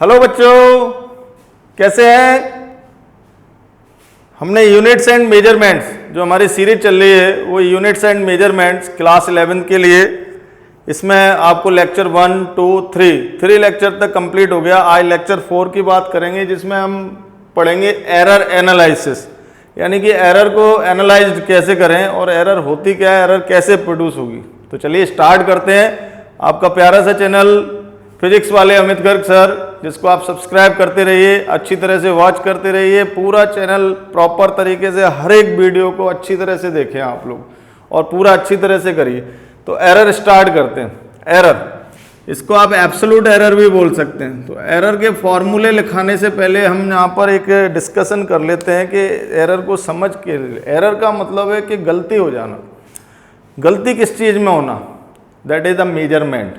Hello बच्चों, कैसे हैं। हमने यूनिट्स एंड मेजरमेंट्स जो हमारी सीरीज चल रही है वो यूनिट्स एंड मेजरमेंट्स क्लास 11 के लिए, इसमें आपको लेक्चर 1, 2, 3 लेक्चर तक कंप्लीट हो गया। आज लेक्चर 4 की बात करेंगे जिसमें हम पढ़ेंगे एरर एनालिसिस, यानी कि एरर को एनालाइज कैसे करें और एरर होती क्या है, एरर कैसे प्रोड्यूस होगी। तो चलिए स्टार्ट करते हैं। आपका प्यारा सा चैनल फिजिक्स वाले अमित गर्ग सर, जिसको आप सब्सक्राइब करते रहिए, अच्छी तरह से वॉच करते रहिए। पूरा चैनल प्रॉपर तरीके से हर एक वीडियो को अच्छी तरह से देखें आप लोग और पूरा अच्छी तरह से करिए। तो एरर स्टार्ट करते हैं। एरर, इसको आप एब्सोल्यूट एरर भी बोल सकते हैं। तो एरर के फॉर्मूले लिखाने से पहले हम यहाँ पर एक डिस्कशन कर लेते हैं कि एरर को समझ के, एरर का मतलब है कि गलती हो जाना। गलती किस चीज़ में होना, that is the measurement.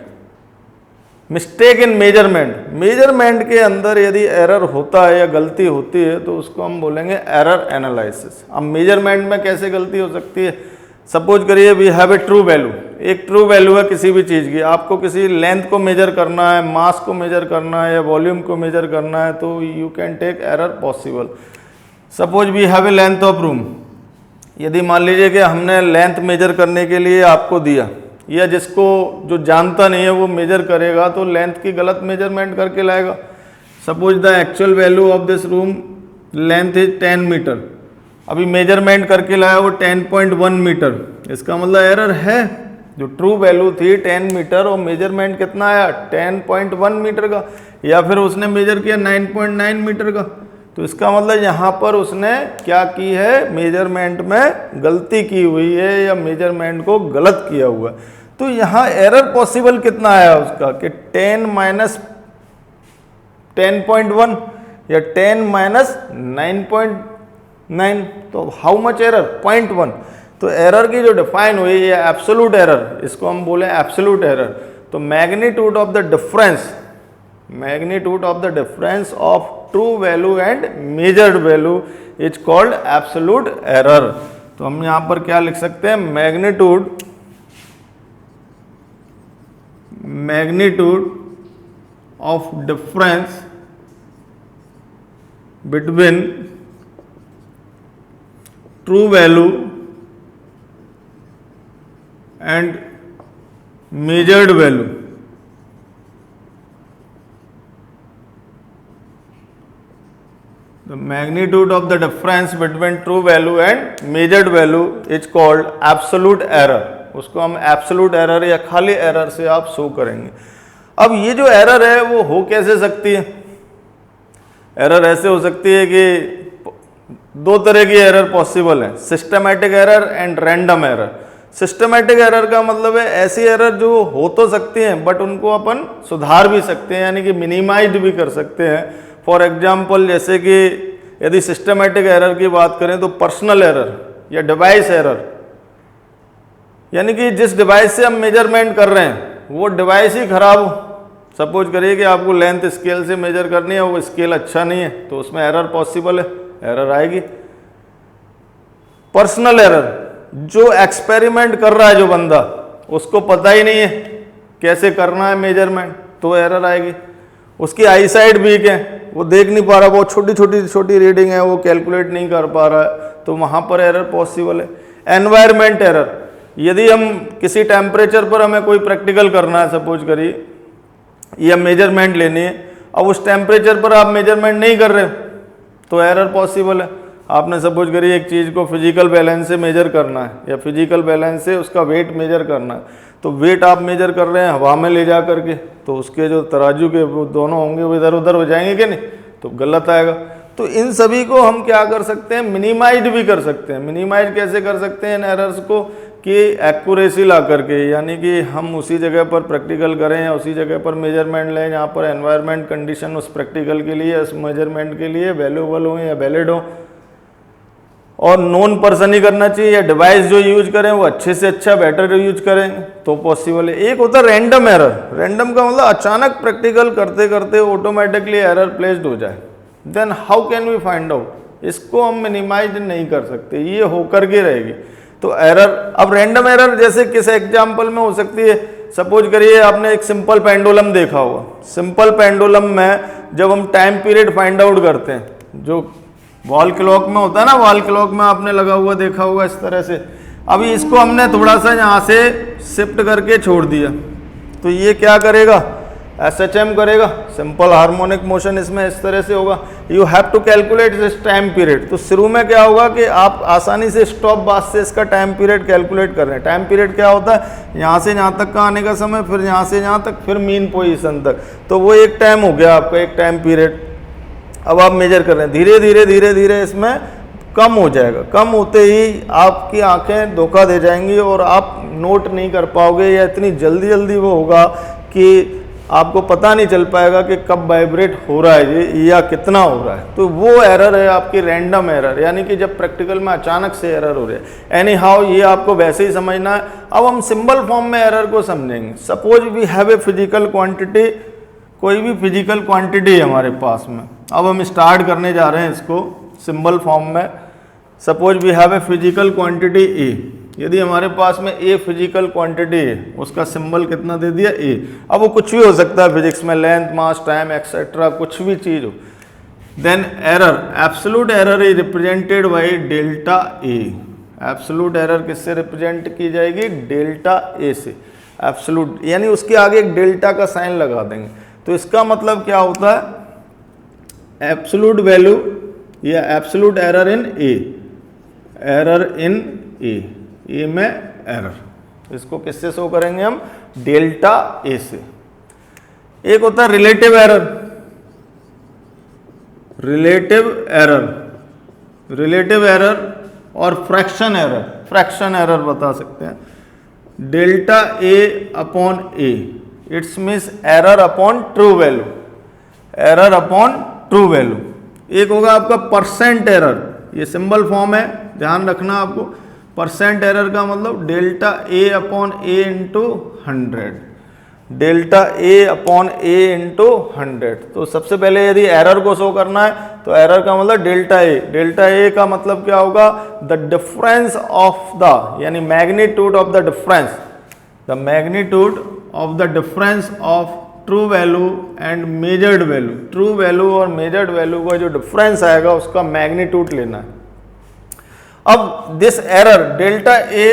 Mistake in measurement, measurement के अंदर यदि एरर होता है या गलती होती है तो उसको हम बोलेंगे एरर एनालिसिस। अब मेजरमेंट में कैसे गलती हो सकती है, सपोज करिए we have a true value, एक ट्रू वैल्यू है किसी भी चीज़ की। आपको किसी लेंथ को मेजर करना है, मास को मेजर करना है या वॉल्यूम को मेजर करना है, तो you can take error possible. Suppose we have a length of room, यदि मान लीजिए कि हमने लेंथ मेजर करने के लिए आपको दिया, या जिसको जो जानता नहीं है वो मेजर करेगा तो लेंथ की गलत मेजरमेंट करके लाएगा। Suppose the actual value of this room length is 10 metre, अभी मेजरमेंट करके लाया वो 10.1 मीटर, इसका मतलब एरर है। जो ट्रू वैल्यू थी 10 मीटर और मेजरमेंट कितना आया 10.1 मीटर का, या फिर उसने मेजर किया 9.9 मीटर का। तो इसका मतलब यहाँ पर उसने क्या की है, मेजरमेंट में गलती की हुई है या मेजरमेंट को गलत किया हुआ है। तो यहाँ एरर पॉसिबल कितना आया उसका कि 10 माइनस 10.1 या 10 माइनस 9.9, तो हाउ मच एरर 0.1। तो एरर की जो डिफाइन हुई है एब्सोल्यूट एरर, इसको हम बोले एब्सोल्यूट एरर। तो magnitude of the difference, magnitude of the difference of true value and measured value is called absolute error. तो हम यहां पर क्या लिख सकते हैं, magnitude of difference between true value and measured value The magnitude of the difference between true value and measured value is called absolute error। उसको हम absolute error या खाली error से आप शो करेंगे। अब ये जो error है वो हो कैसे सकती है, error ऐसे हो सकती है कि दो तरह की error पॉसिबल है, systematic error and random error। Systematic error का मतलब है ऐसी एरर जो हो तो सकती हैं बट उनको अपन सुधार भी सकते हैं, यानी कि मिनिमाइज भी कर सकते हैं। फॉर एग्जाम्पल, जैसे कि यदि सिस्टमैटिक एरर की बात करें तो पर्सनल एरर या डिवाइस एरर, यानी कि जिस डिवाइस से हम मेजरमेंट कर रहे हैं वो डिवाइस ही खराब हो। सपोज करिए कि आपको लेंथ स्केल से मेजर करनी है, वो स्केल अच्छा नहीं है, तो उसमें एरर पॉसिबल है, एरर आएगी। पर्सनल एरर, जो एक्सपेरिमेंट कर रहा है जो बंदा, उसको पता ही नहीं है कैसे करना है मेजरमेंट, तो एरर आएगी। उसकी आई साइड वीक है, वो देख नहीं पा रहा, बहुत छोटी रीडिंग है, वो कैलकुलेट नहीं कर पा रहा है, तो वहाँ पर एरर पॉसिबल है। एनवायरमेंट एरर, यदि हम किसी टेम्परेचर पर हमें कोई प्रैक्टिकल करना है, सपोज करिए, या मेजरमेंट लेनी है, अब उस टेम्परेचर पर आप मेजरमेंट नहीं कर रहे तो एरर पॉसिबल है। आपने सपोज करिए एक चीज़ को फिजिकल बैलेंस से मेजर करना है या फिजिकल बैलेंस से उसका वेट मेजर करना है, तो वेट आप मेजर कर रहे हैं हवा में ले जा करके, तो उसके जो तराजू के वो दोनों होंगे वो इधर उधर हो जाएंगे कि नहीं, तो गलत आएगा। तो इन सभी को हम क्या कर सकते हैं, मिनिमाइज भी कर सकते हैं। मिनिमाइज कैसे कर सकते हैं इन एरर्स को, कि एक्यूरेसी ला करके, यानी कि हम उसी जगह पर प्रैक्टिकल करें या उसी जगह पर मेजरमेंट लें जहाँ पर एनवायरनमेंट कंडीशन उस प्रैक्टिकल के लिए, उस मेजरमेंट के लिए वैल्यूएबल हो या वैलिड हो, और नॉन पर्सन ही करना चाहिए, या डिवाइस जो यूज करें वो अच्छे से अच्छा बेटर यूज करें तो पॉसिबल है। एक होता है रैंडम एरर, रैंडम का मतलब अचानक प्रैक्टिकल करते करते ऑटोमेटिकली एरर प्लेस्ड हो जाए, then how can we find out, इसको हम मिनिमाइज नहीं कर सकते, ये होकर के रहेगी। तो एरर, अब रैंडम एरर जैसे किस एग्जाम्पल में हो सकती है, सपोज करिए आपने एक सिंपल पेंडुलम देखा होगा। सिंपल पेंडुलम में जब हम टाइम पीरियड फाइंड आउट करते हैं, जो वॉल क्लॉक में होता है ना, वॉल क्लॉक में आपने लगा हुआ देखा होगा इस तरह से। अभी इसको हमने थोड़ा सा यहाँ से शिफ्ट करके छोड़ दिया, तो ये क्या करेगा, SHM करेगा, सिंपल हार्मोनिक मोशन इसमें इस तरह से होगा। You have to calculate this time period. तो शुरू में क्या होगा कि आप आसानी से स्टॉप वॉच से इसका टाइम पीरियड कैलकुलेट कर रहे हैं। टाइम पीरियड क्या होता है, यहाँ से यहाँ तक का आने का समय, फिर यहाँ से यहाँ तक, फिर मीन पोजीशन तक, तो वो एक टाइम हो गया आपका, एक टाइम पीरियड। अब आप मेजर कर रहे हैं, धीरे धीरे धीरे धीरे इसमें कम हो जाएगा। कम होते ही आपकी आंखें धोखा दे जाएंगी और आप नोट नहीं कर पाओगे, या इतनी जल्दी जल्दी वो होगा कि आपको पता नहीं चल पाएगा कि कब वाइब्रेट हो रहा है ये या कितना हो रहा है। तो वो एरर है आपकी रैंडम एरर, यानी कि जब प्रैक्टिकल में अचानक से एरर हो रही है। एनी हाउ ये आपको वैसे ही समझना है। अब हम सिंबल फॉर्म में एरर को समझेंगे। Suppose we have a physical quantity, कोई भी फिजिकल क्वांटिटी है हमारे पास में। अब हम स्टार्ट करने जा रहे हैं इसको सिंबल फॉर्म में। Suppose we have a physical quantity A. यदि हमारे पास में ए फिजिकल क्वांटिटी है, उसका सिंबल कितना दे दिया, ए। अब वो कुछ भी हो सकता है फिजिक्स में, लेंथ, मास, टाइम एक्सेट्रा, कुछ भी चीज हो। Then error, absolute error is represented by delta A. Absolute error किससे रिप्रेजेंट की जाएगी, डेल्टा ए से। एब्सोल्यूट यानी उसके आगे एक डेल्टा का साइन लगा देंगे। तो इसका मतलब क्या होता है, एब्सोल्यूट वैल्यू या absolute error in A, error in A में एरर। इसको किससे शो करेंगे हम, डेल्टा ए से। एक होता है relative error. Relative error, relative error और फ्रैक्शन एरर। फ्रैक्शन एरर बता सकते हैं, delta A upon A, it's means error upon true value, error upon true value. एक होगा आपका परसेंट एरर, ये सिंबल फॉर्म है, ध्यान रखना आपको। परसेंट एरर का मतलब delta A upon A into 100, delta A upon A into 100। तो सबसे पहले यदि एरर को शो करना है तो एरर का मतलब डेल्टा ए। डेल्टा ए का मतलब क्या होगा, द डिफरेंस ऑफ द, यानी magnitude of the difference, the magnitude of the difference of true value and measured value. True value और मेजर्ड वैल्यू का जो डिफरेंस आएगा उसका मैग्नीट्यूड लेना है। अब this error delta A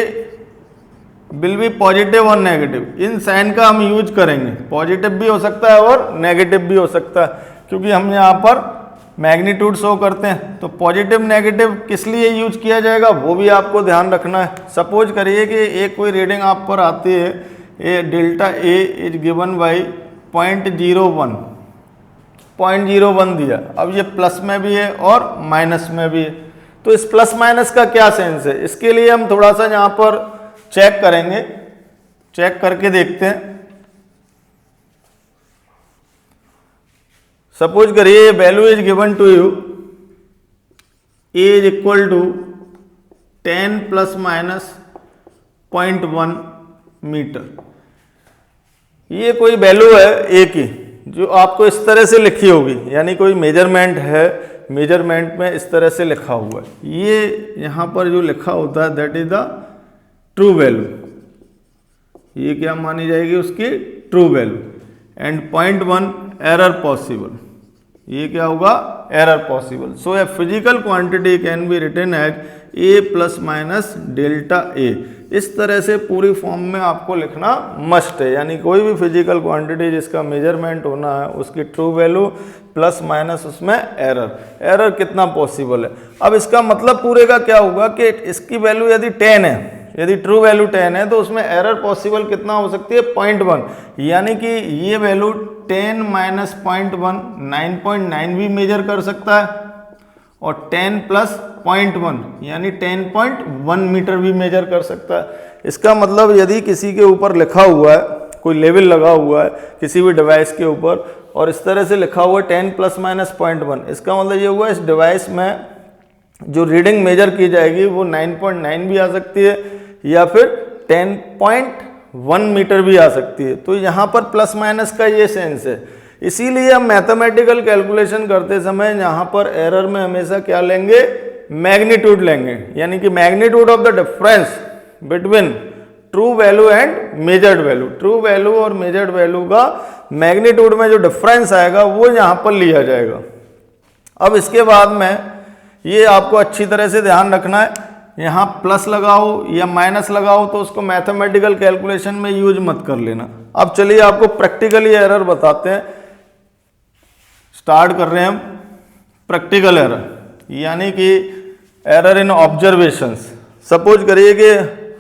will be positive और नेगेटिव। इन साइन का हम यूज करेंगे, पॉजिटिव भी हो सकता है और नेगेटिव भी हो सकता है, क्योंकि हम यहाँ पर मैग्नीट्यूड शो करते हैं। तो पॉजिटिव नेगेटिव किस लिए यूज किया जाएगा वो भी आपको ध्यान रखना है। सपोज करिए कि एक कोई रीडिंग आप पर आती है, A delta A is given by 0.01, 0.01 दिया। अब ये प्लस में भी है और माइनस में भी है, तो इस प्लस माइनस का क्या सेंस है, इसके लिए हम थोड़ा सा यहाँ पर चेक करेंगे, चेक करके देखते हैं। सपोज करिए value is given to you, A is equal to 10 plus minus 0.1 metre. ये कोई वैल्यू है ए की जो आपको इस तरह से लिखी होगी, यानी कोई मेजरमेंट है, मेजरमेंट में इस तरह से लिखा हुआ है। ये यहाँ पर जो लिखा होता है that is the true value, ये क्या मानी जाएगी उसकी true value. And 0.1 error possible, ये क्या होगा, error possible. So a physical quantity can be written as A plus minus delta A. इस तरह से पूरी फॉर्म में आपको लिखना मस्ट है, यानी कोई भी फिजिकल क्वांटिटी जिसका मेजरमेंट होना है उसकी ट्रू वैल्यू प्लस माइनस उसमें एरर। एरर कितना पॉसिबल है, अब इसका मतलब पूरे का क्या होगा कि इसकी वैल्यू यदि 10 है, यदि ट्रू वैल्यू 10 है तो उसमें एरर पॉसिबल कितना हो सकती है, 0.1, यानी कि ये वैल्यू 10 माइनस 0.1 9.9 भी मेजर कर सकता है, और 10 प्लस 0.1 यानी 10.1 मीटर भी मेजर कर सकता है। इसका मतलब यदि किसी के ऊपर लिखा हुआ है, कोई लेवल लगा हुआ है किसी भी डिवाइस के ऊपर और इस तरह से लिखा हुआ है 10 प्लस माइनस 0.1, इसका मतलब ये हुआ इस डिवाइस में जो रीडिंग मेजर की जाएगी वो 9.9 भी आ सकती है या फिर 10.1 मीटर भी आ सकती है। तो यहाँ पर प्लस माइनस का ये सेंस है। इसीलिए हम मैथमेटिकल कैलकुलेशन करते समय यहाँ पर एरर में हमेशा क्या लेंगे, मैग्नीट्यूड लेंगे, यानी कि magnitude of the difference between true value and measured value. True value और मेजर्ड वैल्यू का मैग्नीट्यूड में जो डिफरेंस आएगा वो यहाँ पर लिया जाएगा। अब इसके बाद में ये आपको अच्छी तरह से ध्यान रखना है, यहाँ प्लस लगाओ या माइनस लगाओ तो उसको मैथमेटिकल कैलकुलेशन में यूज मत कर लेना। अब चलिए आपको प्रैक्टिकली एरर बताते हैं। स्टार्ट कर रहे हैं हम प्रैक्टिकल एरर, यानी कि एरर इन ऑब्जर्वेशंस। सपोज करिए कि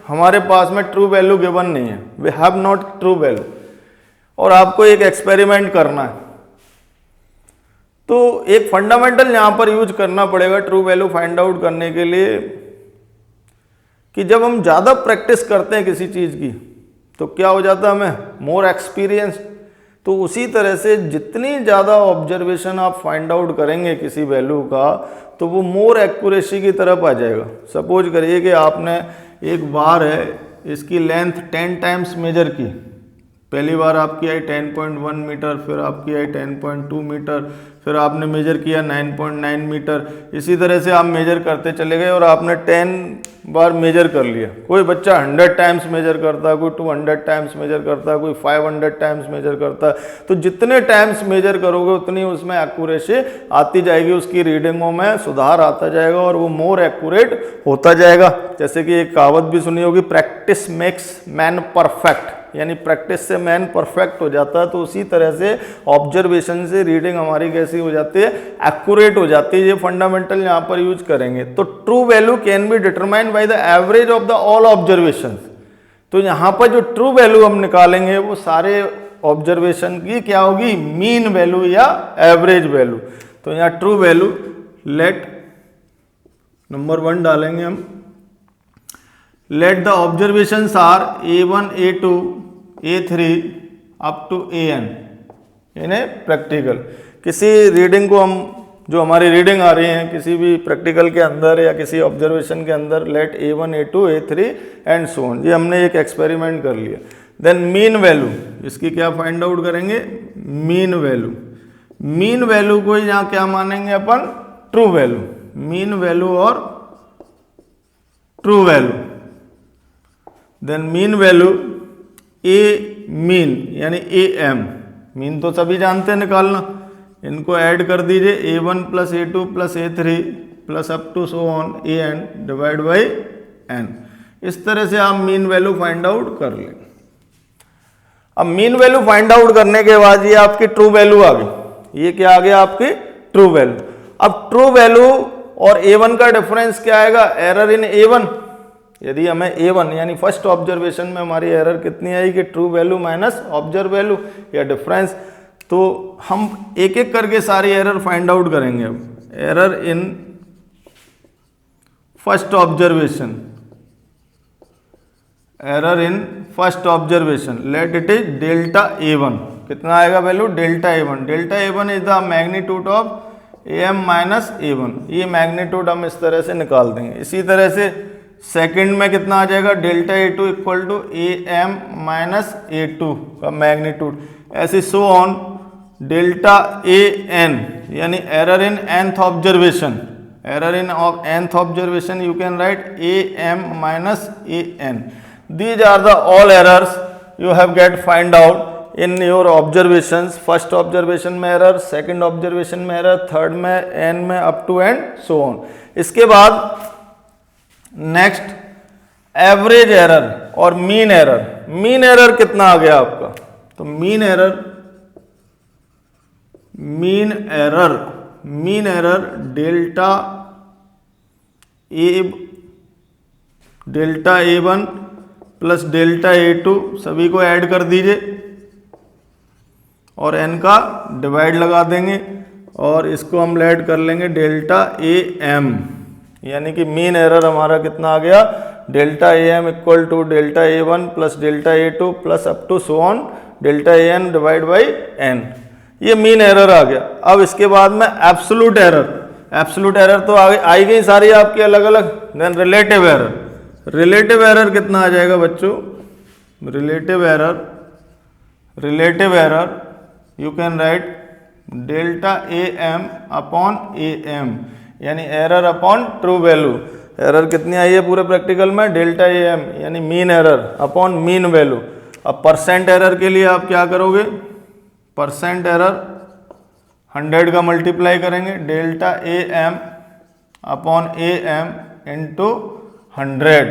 हमारे पास में ट्रू वैल्यू गिवन नहीं है, we have not true value, और आपको एक एक्सपेरिमेंट करना है। तो एक फंडामेंटल यहां पर यूज करना पड़ेगा ट्रू वैल्यू फाइंड आउट करने के लिए, कि जब हम ज़्यादा प्रैक्टिस करते हैं किसी चीज़ की तो क्या हो जाता है, हमें मोर एक्सपीरियंस। तो उसी तरह से जितनी ज़्यादा ऑब्जर्वेशन आप फाइंड आउट करेंगे किसी वैल्यू का तो वो मोर एक्यूरेसी की तरफ आ जाएगा। सपोज करिए कि आपने एक बार है, इसकी लेंथ 10 टाइम्स मेजर की। पहली बार आपकी आई 10.1 मीटर, फिर आपकी आई 10.2 मीटर, फिर आपने मेजर किया 9.9 मीटर। इसी तरह से आप मेजर करते चले गए और आपने 10 बार मेजर कर लिया। कोई बच्चा 100 टाइम्स मेजर करता है, कोई 200 टाइम्स मेजर करता है, कोई 500 टाइम्स मेजर करता है। तो जितने टाइम्स मेजर करोगे उतनी उसमें एक्यूरेसी आती जाएगी, उसकी रीडिंगों में सुधार आता जाएगा और वो मोर एक्यूरेट होता जाएगा। जैसे कि एक कहावत भी सुनी होगी, प्रैक्टिस मेक्स मैन परफेक्ट, यानी प्रैक्टिस से मैन परफेक्ट हो जाता है। तो उसी तरह से ऑब्जर्वेशन से रीडिंग हमारी कैसी हो जाती है, एक्यूरेट हो जाती है। ये फंडामेंटल यहाँ पर यूज करेंगे। तो true value can be determined by the average of the all observation. तो यहाँ पर जो ट्रू वैल्यू हम निकालेंगे वो सारे ऑब्जर्वेशन की क्या होगी, मीन वैल्यू या एवरेज वैल्यू। तो यहाँ ट्रू वैल्यू लेट नंबर 1 डालेंगे हम, let the observations are A1, A2, A3 up to AN, यानी प्रैक्टिकल। किसी रीडिंग को हम, जो हमारी रीडिंग आ रही है किसी भी प्रैक्टिकल के अंदर या किसी ऑब्जर्वेशन के अंदर, late A1, A2, A3 and so on, ये हमने एक एक्सपेरिमेंट कर लिया। देन मीन वैल्यू, इसकी क्या फाइंड आउट करेंगे, मीन वैल्यू। मीन वैल्यू को यहाँ क्या मानेंगे अपन, ट्रू वैल्यू। मीन वैल्यू और true value. Then mean value A mean यानी AM, मीन तो सभी जानते हैं निकालना, इनको ऐड कर दीजिए A1 plus A2 plus A3 plus up to so on AN divide by N। इस तरह से आप मीन वैल्यू फाइंड आउट कर लें। अब मीन वैल्यू फाइंड आउट करने के बाद ये आपकी ट्रू वैल्यू आ गई। ये क्या आ गया, आपकी ट्रू वैल्यू। अब ट्रू वैल्यू और A1 का डिफरेंस क्या आएगा, एरर इन A1। यदि हमें A1 यानी फर्स्ट ऑब्जर्वेशन में हमारी एरर कितनी आई कि true value minus observe value या डिफरेंस, तो हम एक एक करके सारी एरर फाइंड आउट करेंगे। अब error in first observation, error in first observation, let it is delta A1। कितना आएगा value, delta A1। Delta A1 is the magnitude of AM minus A1। ये मैग्नीट्यूड हम इस तरह से निकाल देंगे। इसी तरह से सेकंड में कितना आ जाएगा, delta A2 equal to AM minus A2 का मैग्नीट्यूड। ऐसे सो ऑन डेल्टा AN यानी error in nth observation. Error in nth observation you can write AM minus AN। These are the all errors you have get find out in your observations. First observation में error, second observation में error, third में, N में, up to and so on. इसके बाद next average error और mean error. Mean एरर कितना आ गया आपका, तो mean error delta A1 plus delta A2 सभी को ऐड कर दीजिए और n का डिवाइड लगा देंगे और इसको हम ऐड कर लेंगे डेल्टा AM, यानी कि मीन एरर हमारा कितना आ गया, delta AM equal to delta A1 plus delta A2 plus up to so on delta AN divide by N। ये मीन एरर आ गया। अब इसके बाद में एब्सोल्यूट एरर। एब्सोल्यूट एरर तो आई गई सारी आपकी अलग अलग। Then relative error. Relative error कितना आ जाएगा बच्चों, relative error you can write delta AM upon AM, यानी error upon true value. Error कितनी आई है पूरे प्रैक्टिकल में, डेल्टा ए एम यानी mean error upon mean value. अब परसेंट एरर के लिए आप क्या करोगे, परसेंट एरर 100 का मल्टीप्लाई करेंगे, delta A M upon A M into 100।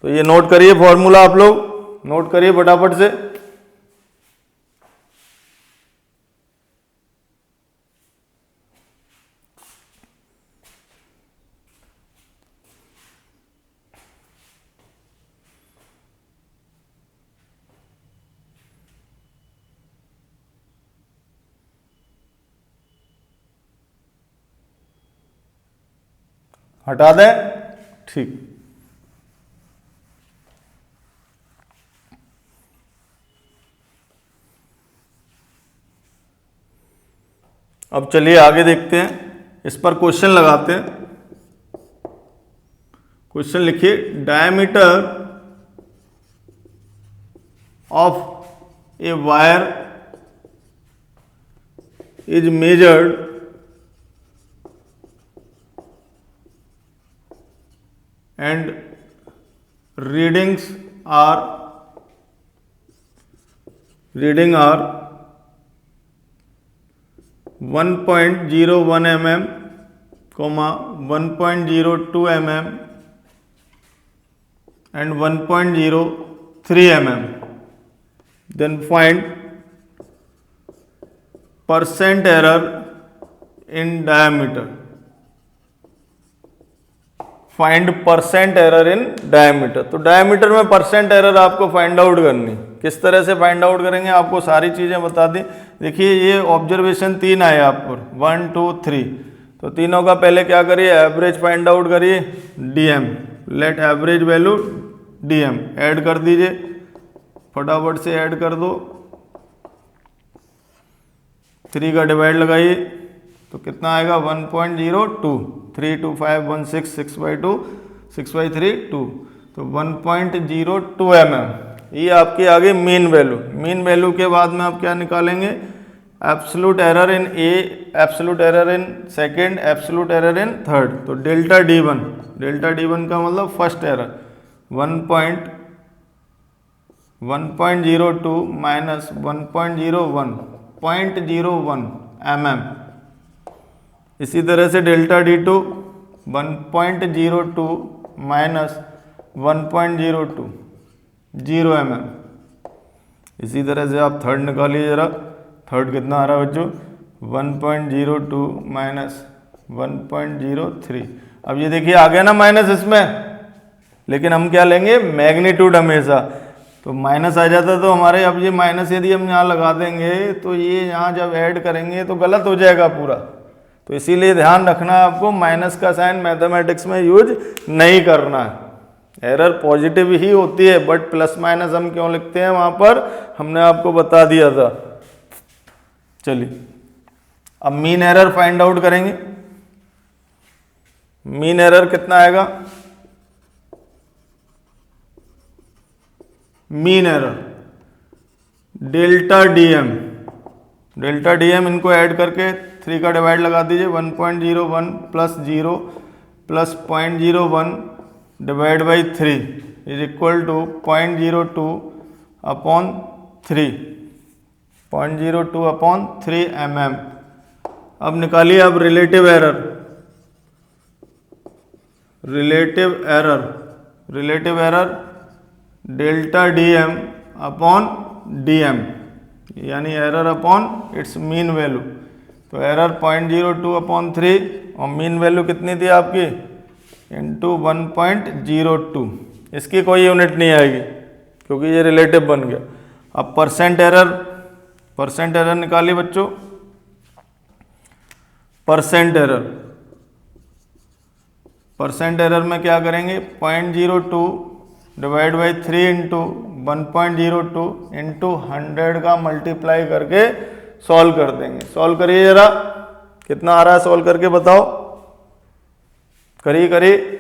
तो ये नोट करिए फॉर्मूला, आप लोग नोट करिए फटाफट से। हटा दें, ठीक। अब चलिए आगे देखते हैं, इस पर क्वेश्चन लगाते हैं। क्वेश्चन लिखिए, diameter of a wire is measured and readings are 1.01 mm, 1.02 mm and 1.03 mm. Then find percent error in diameter. Find percent error in diameter. तो डायमीटर में परसेंट एरर आपको फाइंड आउट करनी, किस तरह से फाइंड आउट करेंगे आपको सारी चीजें बता दी। देखिए ये ऑब्जर्वेशन 3 आए आप पर, 1 2 3, तो तीनों का पहले क्या करिए, एवरेज फाइंड आउट करिए, DM, let average value DM add कर दीजिए, फटाफट से ऐड कर दो। 3 का डिवाइड लगाइए तो कितना आएगा, 1.02, 3 2 5 1 6 6/2 6/3 2, तो 1.02 mm। ये आपकी आ गई मीन वैल्यू। मीन वैल्यू के बाद में आप क्या निकालेंगे, absolute error in A, absolute error in second, absolute error in third. तो डेल्टा D1, डेल्टा D1 का मतलब फर्स्ट एरर 1.02 माइनस 1.01 0.01 mm। इसी तरह से डेल्टा D2 1.02 माइनस 1.02 0 mm। इसी तरह से आप थर्ड निकालिए जरा, थर्ड कितना आ रहा है बच्चों, 1.02 माइनस 1.03। अब ये देखिए आ गया ना माइनस इसमें, लेकिन हम क्या लेंगे, मैग्नीट्यूड हमेशा। तो माइनस आ जाता तो हमारे, अब ये माइनस यदि हम यहाँ लगा देंगे तो ये यहाँ जब ऐड करेंगे तो गलत हो जाएगा पूरा। तो इसीलिए ध्यान रखना है आपको, माइनस का साइन मैथमेटिक्स में यूज नहीं करना है। एरर पॉजिटिव ही होती है, बट प्लस माइनस हम क्यों लिखते हैं वहां पर, हमने आपको बता दिया था। चलिए अब मीन एरर फाइंड आउट करेंगे। मीन एरर कितना आएगा, mean error delta DM, delta DM इनको ऐड करके 3 का डिवाइड लगा दीजिए, 1.01 plus 0 plus 0.01 divide by 3 is equal to 0.02 upon 3, 0.02 upon 3 mm। अब निकालिए अब relative error, relative error, relative error delta DM upon DM, यानी error upon its mean value. तो एरर 0.02 अपॉन 3 और मीन वैल्यू कितनी थी आपकी, इंटू 1.02। इसकी कोई यूनिट नहीं आएगी क्योंकि ये रिलेटिव बन गया। अब परसेंट एरर, परसेंट एरर निकालिए बच्चों। परसेंट एरर, परसेंट एरर में क्या करेंगे, 0.02 डिवाइड बाई 3 इंटू 1.02 इंटू 100 का मल्टीप्लाई करके सॉल्व कर देंगे। सॉल्व करिए जरा, कितना आ रहा है सॉल्व करके बताओ, करिए करिए।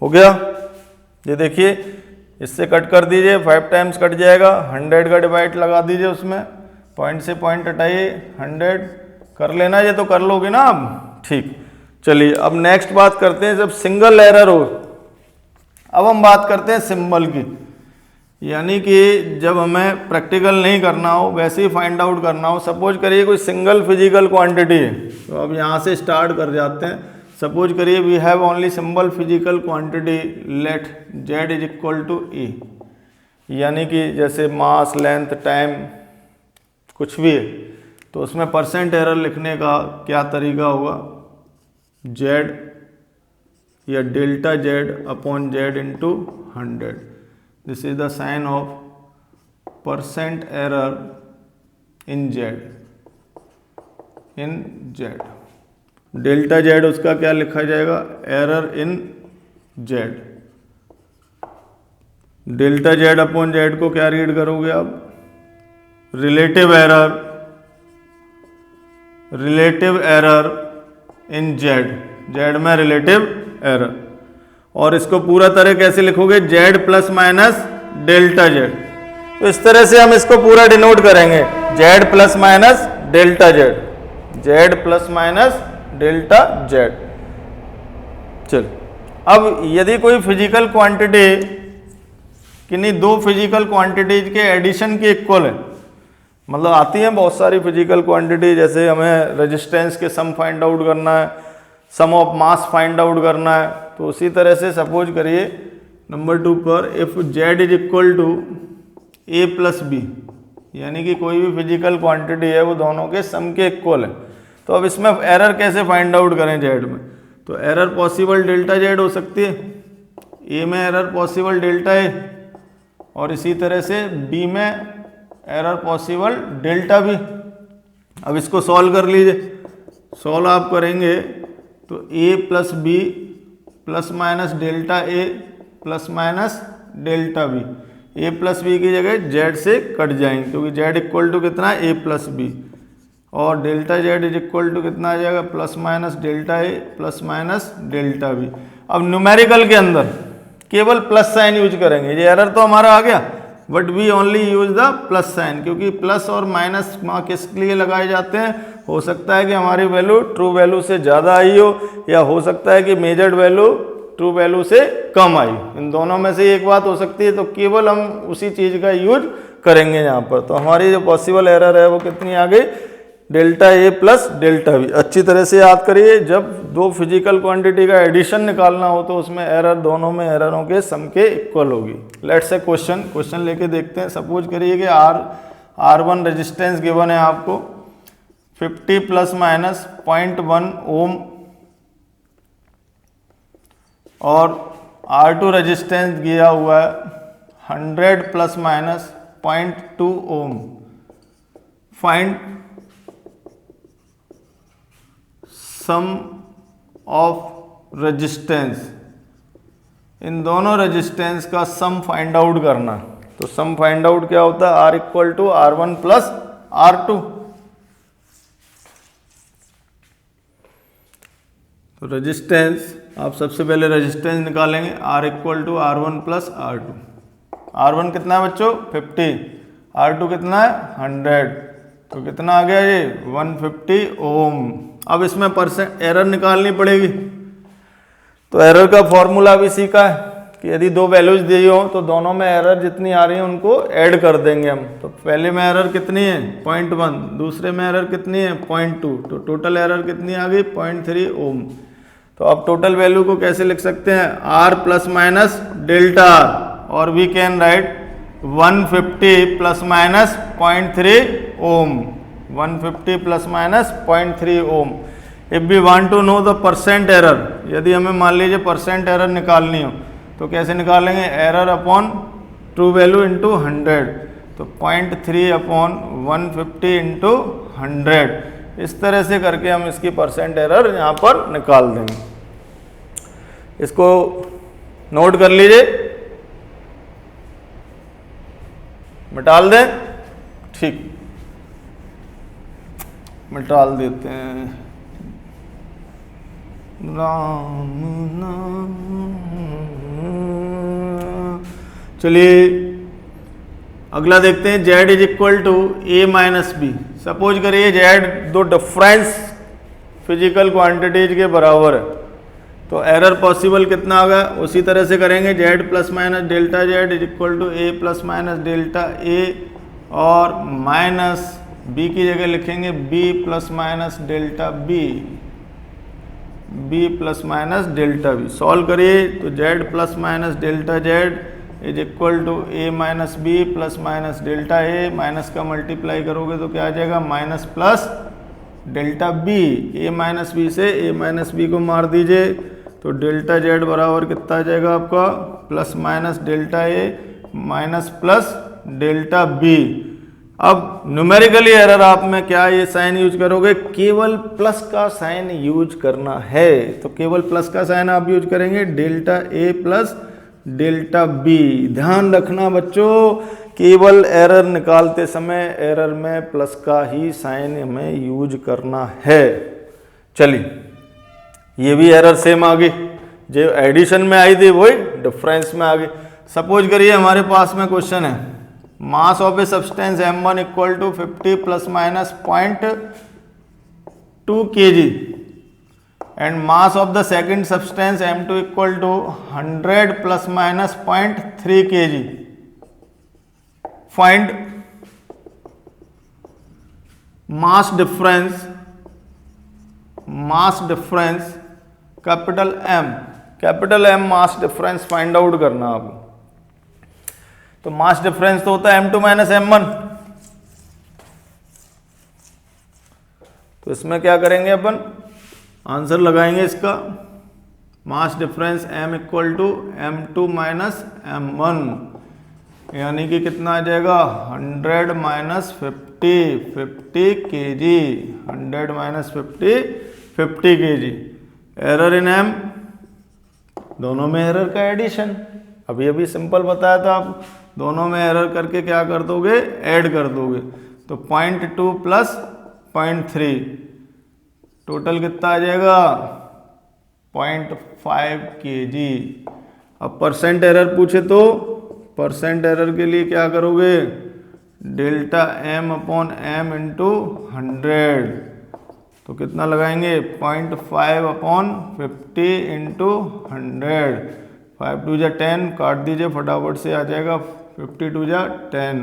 हो गया, ये देखिए इससे कट कर दीजिए, 5 टाइम्स कट जाएगा, 100 का डिवाइड लगा दीजिए उसमें, पॉइंट से पॉइंट हटाइए, 100 कर लेना, ये तो कर लोगे ना आप, ठीक। चलिए अब नेक्स्ट बात करते हैं जब सिंगल एरर हो। अब हम बात करते हैं सिंबल की, यानी कि जब हमें प्रैक्टिकल नहीं करना हो, वैसे ही फाइंड आउट करना हो। सपोज करिए कोई सिंगल फिजिकल क्वांटिटी है, तो अब यहाँ से स्टार्ट कर जाते हैं। सपोज करिए we have only symbol physical quantity, let z is equal to e, यानी कि जैसे मास, लेंथ, टाइम कुछ भी है, तो उसमें परसेंट एरर लिखने का क्या तरीका होगा, z या delta z upon z into 100। This is the sign of percent error in z, delta z उसका क्या लिखा जाएगा, error in z। Delta z upon z को क्या रीड करोगे आप, रिलेटिव एरर इन z में रिलेटिव एरर। और इसको पूरा तरह कैसे लिखोगे, z plus minus delta z। तो इस तरह से हम इसको पूरा डिनोट करेंगे, z plus minus delta z, z plus minus delta z। चल अब यदि कोई फिजिकल क्वांटिटी किन्हीं दो फिजिकल क्वांटिटीज के एडिशन के इक्वल है, मतलब आती हैं बहुत सारी फिजिकल क्वांटिटी, जैसे हमें रेजिस्टेंस के सम फाइंड आउट करना है, सम ऑफ मास फाइंड आउट करना है, तो उसी तरह से सपोज करिए नंबर 2 पर if z is equal to a plus b, यानी कि कोई भी फिजिकल क्वांटिटी है वो दोनों के सम के इक्वल है। तो अब इसमें एरर कैसे फाइंड आउट करें z में, तो एरर पॉसिबल डेल्टा z हो सकती है, a में एरर पॉसिबल डेल्टा a, और इसी तरह से b में एरर पॉसिबल डेल्टा b। अब इसको सॉल्व कर लीजिए, सॉल्व आप करेंगे तो a plus b plus minus delta a plus minus delta b, a plus b की जगह z से कट जाएंगे, क्योंकि z इक्वल टू कितना है, a प्लस बी, और delta z is equal to कितना आ जाएगा, plus minus delta a plus minus delta b. अब न्यूमेरिकल के अंदर केवल प्लस साइन यूज करेंगे, ये एरर तो हमारा आ गया, but we only use the plus sign, क्योंकि प्लस और माइनस किस लिए लगाए जाते हैं, हो सकता है कि हमारी वैल्यू ट्रू वैल्यू से ज़्यादा आई हो, या हो सकता है कि मेजर्ड वैल्यू ट्रू वैल्यू से कम आई, इन दोनों में से एक बात हो सकती है। तो केवल हम उसी चीज़ का यूज करेंगे यहाँ पर। तो हमारी जो पॉसिबल एरर है वो कितनी आ गई, delta a plus delta B. अच्छी तरह से याद करिए, जब दो फिजिकल क्वांटिटी का एडिशन निकालना हो तो उसमें एरर दोनों में एररों के सम के इक्वल होगी। लेट्स से क्वेश्चन लेके देखते हैं। सपोज करिए कि R1 रेजिस्टेंस गिवन है आपको 50 प्लस माइनस 0.1 ओम, और R2 रेजिस्टेंस दिया हुआ है 100 plus minus 0.2 ohm. Find sum of resistance, इन दोनों रेजिस्टेंस का सम फाइंड आउट करना। तो सम फाइंड आउट क्या होता है, R equal to R1 plus R2। तो रेजिस्टेंस, आप सबसे पहले रेजिस्टेंस निकालेंगे, R equal to R1 plus R2। R1 कितना है बच्चों 50, R2 कितना है 100, तो कितना आ गया ये 150 ओम। अब इसमें परसेंट एरर निकालनी पड़ेगी। तो एरर का फॉर्मूला भी सीखा है कि यदि दो वैल्यूज दी हो तो दोनों में एरर जितनी आ रही है उनको ऐड कर देंगे हम। तो पहले में एरर कितनी है 0.1, दूसरे में एरर कितनी है 0.2, तो टोटल एरर कितनी आ गई 0.3 ओम। तो अब टोटल वैल्यू को कैसे लिख सकते हैं, R plus minus delta R, और we can write 150 plus minus 0.3 ohm, 150 plus minus 0.3 ohm. If we want to know the percent error, यदि हमें मान लीजिए परसेंट एरर निकालनी हो तो कैसे निकालेंगे, error upon true value into 100, तो 0.3 अपॉन 150 इंटू 100। इस तरह से करके हम इसकी परसेंट एरर यहाँ पर निकाल देंगे। इसको नोट कर लीजिए, मिटाल दें, ठीक, मिटाल देते हैं। राम नाम, चलिए अगला देखते हैं, z is equal to a minus b. Suppose करिए z दो डिफरेंस फिजिकल क्वांटिटीज के बराबर है, तो एरर पॉसिबल कितना होगा, उसी तरह से करेंगे। z plus minus delta z is equal to a plus minus delta a, और माइनस b की जगह लिखेंगे b plus minus delta b plus minus delta b। Solve करिए तो z plus minus delta z is equal to a minus b plus minus delta a, minus का multiply करोगे तो क्या आ जाएगा, minus plus delta b। a minus b से a minus b को मार दीजिए तो डेल्टा z बराबर कितना आ जाएगा आपका, plus minus delta a minus plus delta b। अब न्यूमेरिकली एरर आप में क्या ये साइन यूज करोगे, केवल प्लस का साइन यूज करना है, तो केवल प्लस का साइन आप यूज करेंगे, delta a plus delta b। ध्यान रखना बच्चों, केवल एरर निकालते समय एरर में प्लस का ही साइन हमें यूज करना है। चलिए ये भी एरर सेम आ गई, जो एडिशन में आई थी वही डिफरेंस में आ गई। सपोज करिए हमारे पास में क्वेश्चन है, mass of a substance m1 equal to 50 plus minus 0.2 kg and mass of the second substance m2 equal to 100 plus minus 0.3 kg. Find mass difference capital M mass difference find out करना आपको। तो मास difference तो होता है m2 minus m1, तो इसमें क्या करेंगे अपन, आंसर लगाएंगे इसका, mass difference m equal to m2 minus m1, यानी कि कितना आ जाएगा, 100 minus 50 kg, 100 minus 50 kg। Error in m, दोनों में एरर का एडिशन, अभी सिंपल बताया था आप, दोनों में एरर करके क्या कर दोगे, ऐड कर दोगे, तो 0.2 प्लस 0.3 टोटल कितना आ जाएगा, 0.5 kg। अब परसेंट एरर पूछे तो परसेंट एरर के लिए क्या करोगे, delta m upon m into 100, तो कितना लगाएंगे, 0.5 अपॉन 50 इंटू 100, 5 2 जा 10, काट दीजिए फटाफट से, आ जाएगा 50 2 जा 10,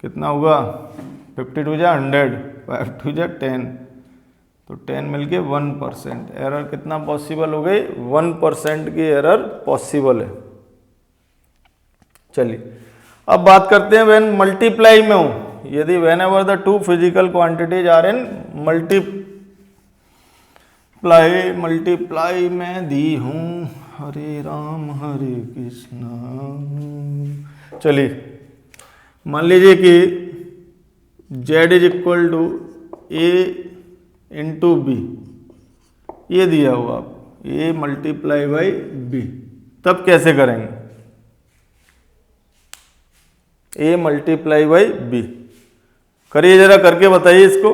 कितना होगा, 50 2 जा 100, 5 2 जा 10, तो 10 मिलके 1%। एरर कितना पॉसिबल हो गई, 1% की एरर पॉसिबल है। चलिए अब बात करते हैं व्हेन मल्टीप्लाई में हो, यदि whenever the two physical quantities are in multiply में दी हूं, हरे राम हरे कृष्ण। चलिए मान लीजिए कि z is equal to a into b, ये दिया हुआ आप, a मल्टीप्लाई बाई बी, तब कैसे करेंगे, a मल्टीप्लाई बाई बी, करिए जरा, करके बताइए इसको।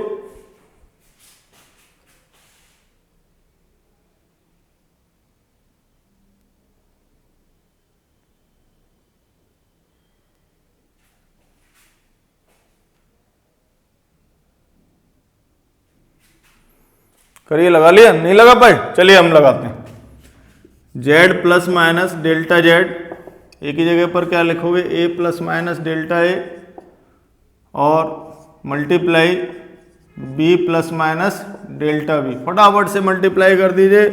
करिए, लगा लिया, नहीं लगा पाए, चलिए हम लगाते हैं। z plus minus delta z, एक ही जगह पर क्या लिखोगे, a plus minus delta a, और multiply b plus minus delta b। फटाफट से मल्टीप्लाई कर दीजिए,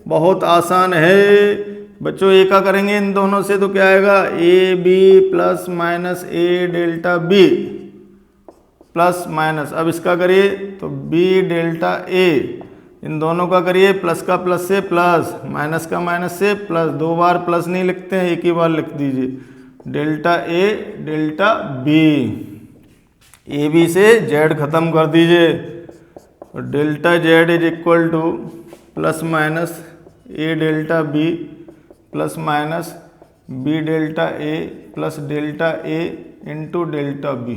बहुत आसान है बच्चों। a का करेंगे इन दोनों से तो क्या आएगा, a b plus minus a delta b plus minus, अब इसका करिए तो b डेल्टा a, इन दोनों का करिए, प्लस का प्लस से प्लस, माइनस का माइनस से प्लस, दो बार प्लस नहीं लिखते हैं, एक ही बार लिख दीजिए, delta a delta b, a b से z खत्म कर दीजिए, और delta z is equal to plus minus a delta b plus minus b delta a plus delta a into delta b।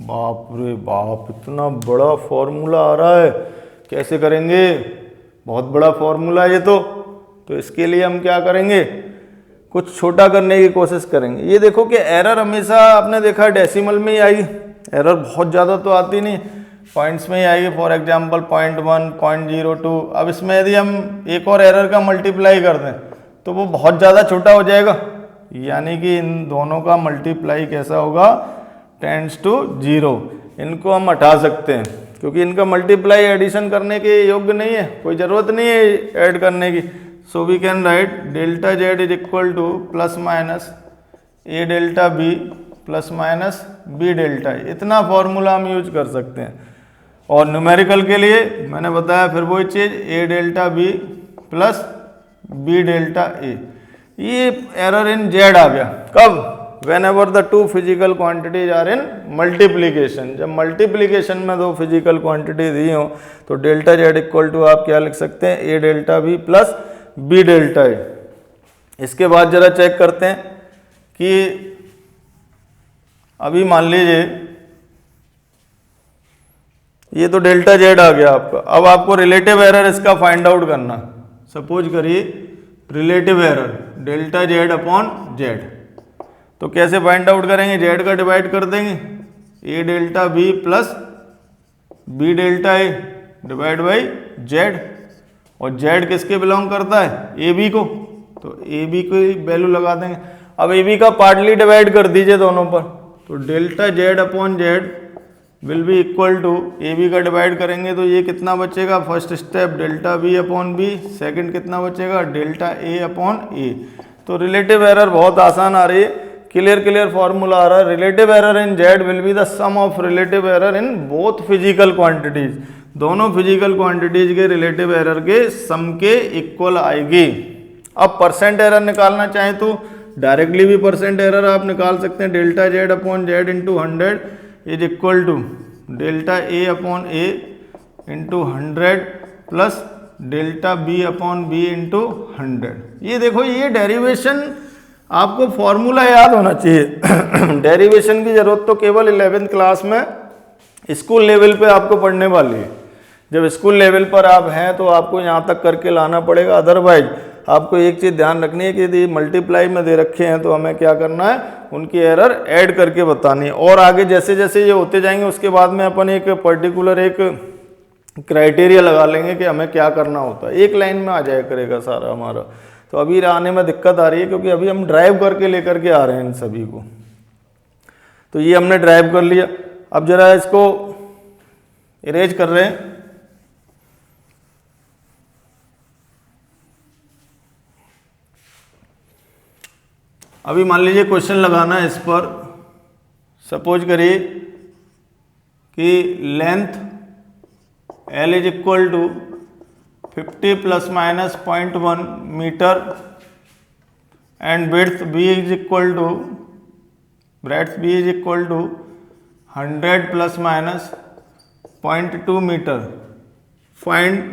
बाप रे बाप, इतना बड़ा फॉर्मूला आ रहा है, कैसे करेंगे, बहुत बड़ा फॉर्मूला है ये तो इसके लिए हम क्या करेंगे, कुछ छोटा करने की कोशिश करेंगे। ये देखो कि एरर हमेशा आपने देखा डेसिमल में ही आएगी, एरर बहुत ज़्यादा तो आती नहीं, पॉइंट्स में ही आएगी। For example 0.1, 0.02। अब इसमें यदि हम एक और एरर का मल्टीप्लाई कर दें तो वो बहुत ज़्यादा छोटा हो जाएगा, यानी कि इन दोनों का मल्टीप्लाई कैसा होगा, टेंड्स टू 0। इनको हम हटा सकते हैं क्योंकि इनका मल्टीप्लाई एडिशन करने के योग्य नहीं है, कोई ज़रूरत नहीं है ऐड करने की। So we can write delta Z is equal to plus minus A delta B plus minus B delta A. इतना फॉर्मूला हम यूज कर सकते हैं। और न्यूमेरिकल के लिए मैंने बताया फिर वही चीज़, A delta B plus B delta A. ये एरर इन जेड आ गया कब, whenever the two physical quantities are in multiplication. जब मल्टीप्लीकेशन में दो फिजिकल क्वांटिटी दी हो तो डेल्टा जेड इक्वल टू आप क्या लिख सकते हैं, A delta B plus B delta A. इसके बाद जरा चेक करते हैं कि अभी मान लीजिए ये तो डेल्टा जेड आ गया आपका। अब आपको रिलेटिव एरर इसका फाइंड आउट करना। सपोज करिए relative error delta Z upon Z, तो कैसे फाइंड आउट करेंगे, जेड का डिवाइड कर देंगे, A delta B plus B delta A divide by Z. और जेड किसके बिलोंग करता है, ए बी को, तो ए बी की वैल्यू लगा देंगे। अब ए बी का पार्टली डिवाइड कर दीजिए दोनों पर, तो delta Z upon z will be equal to, a b का डिवाइड करेंगे तो ये कितना बचेगा, first step delta B upon b, second कितना बचेगा डेल्टा ए अपॉन ए। तो रिलेटिव एरर बहुत आसान आ रही है, क्लियर फॉर्मूला आ रहा है। Relative error in z will be the sum of relative error in both physical quantities. दोनों फिजिकल क्वांटिटीज के रिलेटिव एरर के सम के इक्वल आएगी। अब परसेंट एरर निकालना चाहें तो डायरेक्टली भी परसेंट एरर आप निकाल सकते हैं। Delta Z upon z into 100 is equal to delta A upon A into 100 plus delta B upon b into 100। ये देखो, ये डेरिवेशन आपको फॉर्मूला याद होना चाहिए। डेरिवेशन की जरूरत तो केवल 11th क्लास में स्कूल लेवल पे आपको पढ़ने वाली है। जब स्कूल लेवल पर आप हैं तो आपको यहाँ तक करके लाना पड़ेगा। अदरवाइज आपको एक चीज़ ध्यान रखनी है कि यदि मल्टीप्लाई में दे रखे हैं तो हमें क्या करना है, उनकी एरर ऐड करके बतानी है। और आगे जैसे जैसे ये होते जाएंगे उसके बाद में अपन एक पर्टिकुलर एक क्राइटेरिया लगा लेंगे कि हमें क्या करना होता है। एक लाइन में आ जाया करेगा सारा हमारा। तो अभी आने में दिक्कत आ रही है क्योंकि अभी हम ड्राइव करके लेकर के आ रहे हैं इन सभी को। तो ये हमने ड्राइव कर लिया। अब जरा इसको इरेज कर रहे हैं। अभी मान लीजिए क्वेश्चन लगाना है इस पर। सपोज करिए कि length L is equal to 50 plus minus 0.1 metre and width B is equal to, breadth B is equal to 100 plus minus 0.2 metre. Find